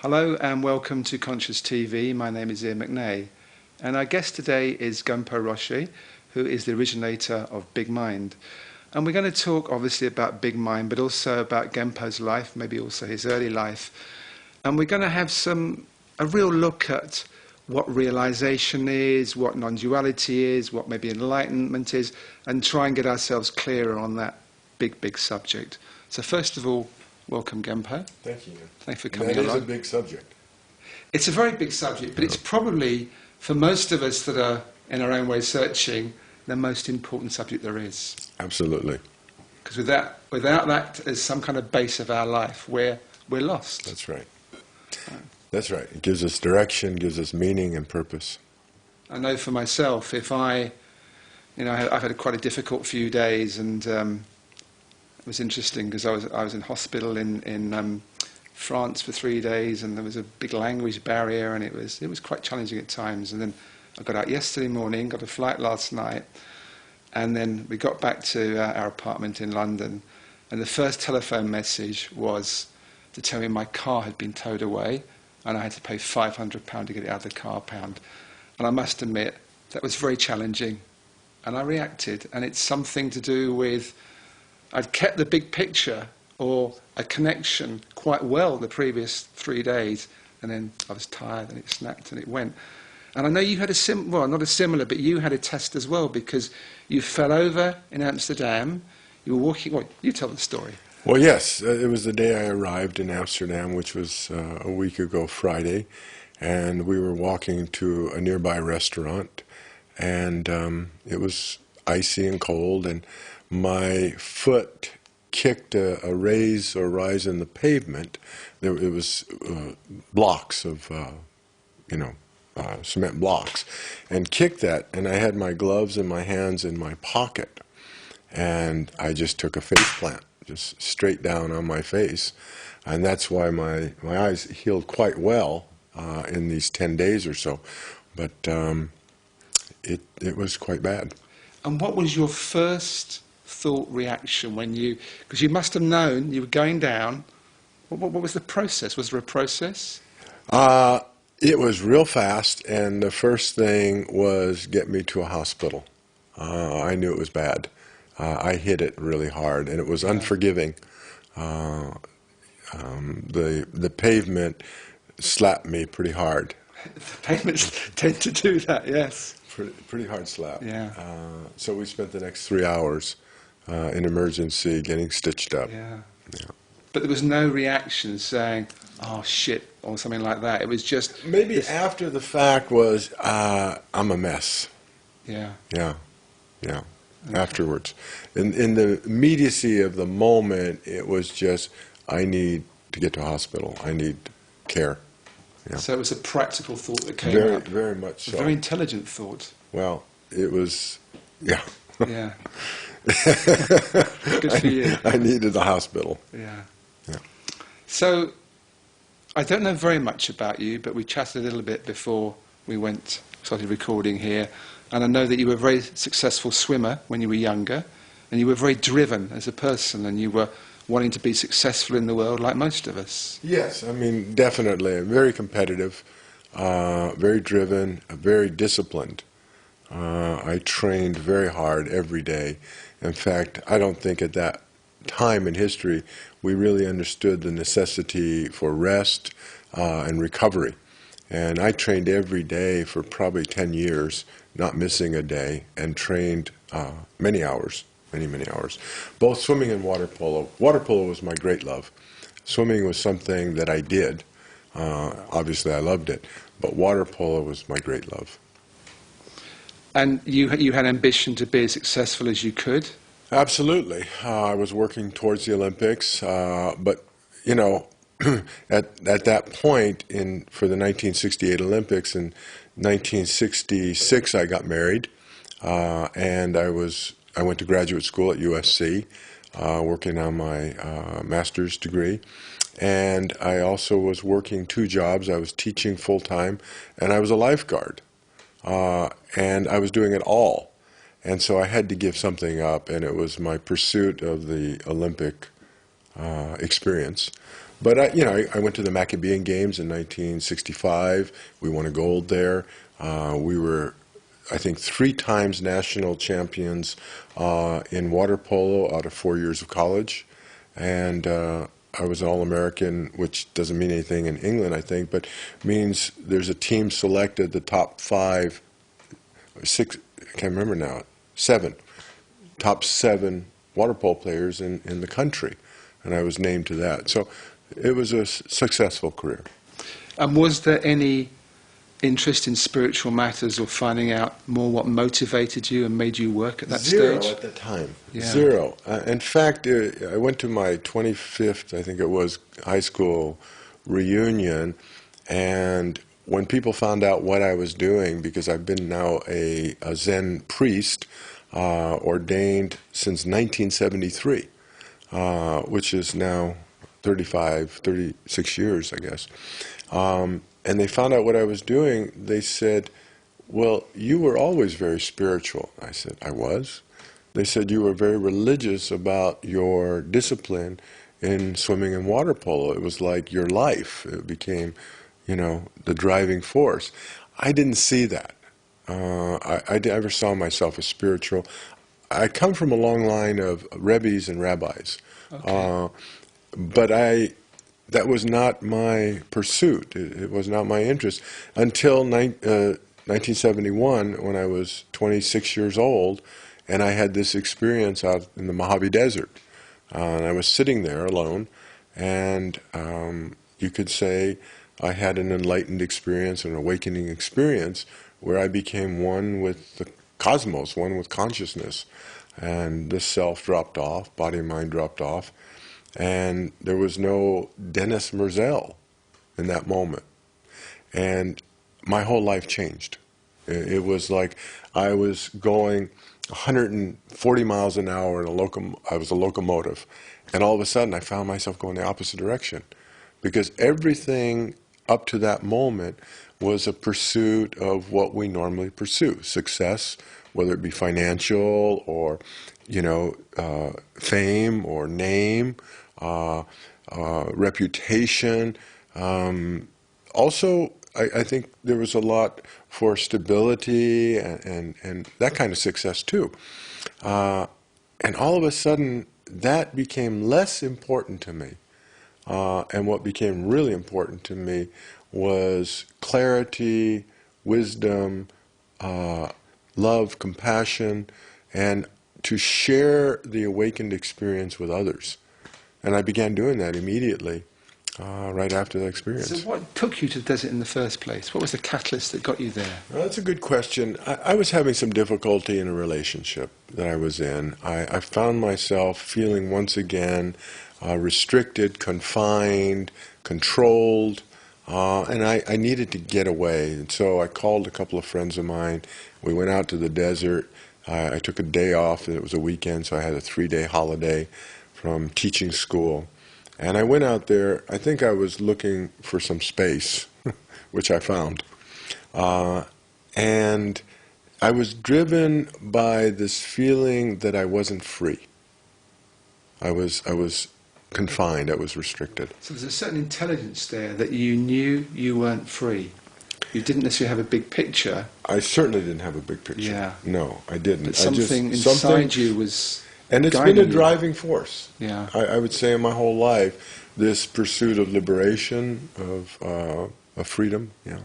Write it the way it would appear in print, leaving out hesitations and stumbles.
Hello and welcome to Conscious TV. My name is Iain McNay, and our guest today is Genpo Roshi, who is the originator of Big Mind. And we're going to talk obviously about Big Mind, but also about Genpo's life, maybe also his early life. And we're going to have a real look at what realization is, what non-duality is, what maybe enlightenment is, and try and get ourselves clearer on that big subject. So first of all, welcome, Genpo. Thank you. Thanks for coming along. That is a big subject. It's a very big subject, but it's probably, for most of us that are in our own way searching, the most important subject there is. Absolutely. Because without that as some kind of base of our life, we're lost. That's right. That's right. It gives us direction, gives us meaning and purpose. I know for myself, if I've had quite a difficult few days, and it was interesting because I was in hospital in France for 3 days, and there was a big language barrier, and it was quite challenging at times. And then I got out yesterday morning, got a flight last night, and then we got back to our apartment in London, and the first telephone message was to tell me my car had been towed away, and I had to pay £500 to get it out of the car pound. And I must admit, that was very challenging, and I reacted, and it's something to do with I'd kept the big picture or a connection quite well the previous 3 days, and then I was tired and it snapped and it went. And I know you had not a similar, but you had a test as well, because you fell over in Amsterdam. You were walking. Well, you tell the story. Well, yes, it was the day I arrived in Amsterdam, which was a week ago Friday, and we were walking to a nearby restaurant, and it was icy and cold, and my foot kicked a rise in the pavement. It was blocks of, cement blocks, and kicked that, and I had my gloves and my hands in my pocket, and I just took a face plant, just straight down on my face, and that's why my eyes healed quite well in these 10 days or so, but it was quite bad. And what was your first thought reaction because you must have known you were going down? What was the process? Was there a process? It was real fast, and the first thing was get me to a hospital. I knew it was bad. I hit it really hard, and it was unforgiving. The pavement slapped me pretty hard. The pavements tend to do that, yes. Pretty hard slap. Yeah. So we spent the next 3 hours in emergency getting stitched up. Yeah. But there was no reaction saying, oh shit, or something like that. It was just... Maybe after the fact was, I'm a mess. Yeah. Yeah. Okay. Afterwards. In the immediacy of the moment, it was just, I need to get to a hospital. I need care. Yeah. So it was a practical thought that came up. Very much so. A very intelligent thought. Well, it was, yeah. Yeah. Good for you. I needed the hospital. Yeah. Yeah. So, I don't know very much about you, but we chatted a little bit before we started recording here, and I know that you were a very successful swimmer when you were younger, and you were very driven as a person, and you were wanting to be successful in the world like most of us. Yes, I mean, definitely. I'm very competitive, very driven, very disciplined. I trained very hard every day. In fact, I don't think at that time in history we really understood the necessity for rest and recovery. And I trained every day for probably 10 years, not missing a day, and trained many hours, many hours. Both swimming and water polo. Water polo was my great love. Swimming was something that I did. Obviously I loved it, but water polo was my great love. And you had ambition to be as successful as you could? Absolutely. I was working towards the Olympics, but, at that point for the 1968 Olympics, in 1966 I got married, and I went to graduate school at USC, working on my master's degree, and I also was working 2 jobs. I was teaching full-time, and I was a lifeguard. And I was doing it all. And so I had to give something up, and it was my pursuit of the Olympic experience. But I went to the Maccabean Games in 1965. We won a gold there. We were, I think, 3 times national champions in water polo out of 4 years of college, and I was an All-American, which doesn't mean anything in England, I think, but means there's a team selected, the top 5, or 6, I can't remember now, 7, top 7 water polo players in the country, and I was named to that. So it was a successful career. And was there any interest in spiritual matters or finding out more what motivated you and made you work at that Zero stage? at the time. Yeah. Zero. In fact, I went to my 25th, I think it was, high school reunion, and when people found out what I was doing, because I've been now a Zen priest, ordained since 1973, which is now 36 years, I guess. And they found out what I was doing. They said, well, you were always very spiritual. I said, I was. They said, you were very religious about your discipline in swimming and water polo. It was like your life. It became, the driving force. I didn't see that. I never saw myself as spiritual. I come from a long line of rebbes and rabbis. Okay. But that was not my pursuit. It was not my interest until 1971, when I was 26 years old, and I had this experience out in the Mojave Desert. And I was sitting there alone, and you could say I had an enlightened experience, an awakening experience, where I became one with the cosmos, one with consciousness. And the self dropped off, body and mind dropped off. And there was no Dennis Merzel in that moment. And my whole life changed. It was like I was going 140 miles an hour in I was a locomotive. And all of a sudden I found myself going the opposite direction. Because everything up to that moment was a pursuit of what we normally pursue. Success, whether it be financial or, fame or name, reputation. Also, I think there was a lot for stability and that kind of success too. And all of a sudden, that became less important to me. And what became really important to me was clarity, wisdom, love, compassion, and to share the awakened experience with others. And I began doing that immediately, right after that experience. So what took you to the desert in the first place? What was the catalyst that got you there? Well, that's a good question. I was having some difficulty in a relationship that I was in. I found myself feeling once again restricted, confined, controlled, and I needed to get away. And so I called a couple of friends of mine. We went out to the desert. I took a day off, and it was a weekend, so I had a 3-day holiday from teaching school. And I went out there. I think I was looking for some space, which I found. And I was driven by this feeling that I wasn't free. I was confined, I was restricted. So there's a certain intelligence there that you knew you weren't free. You didn't necessarily have a big picture. I certainly didn't have a big picture. Yeah. No, I didn't. But something inside you was and it's guiding been a you. driving force. Yeah. I would say in my whole life, this pursuit of liberation, of freedom, yeah.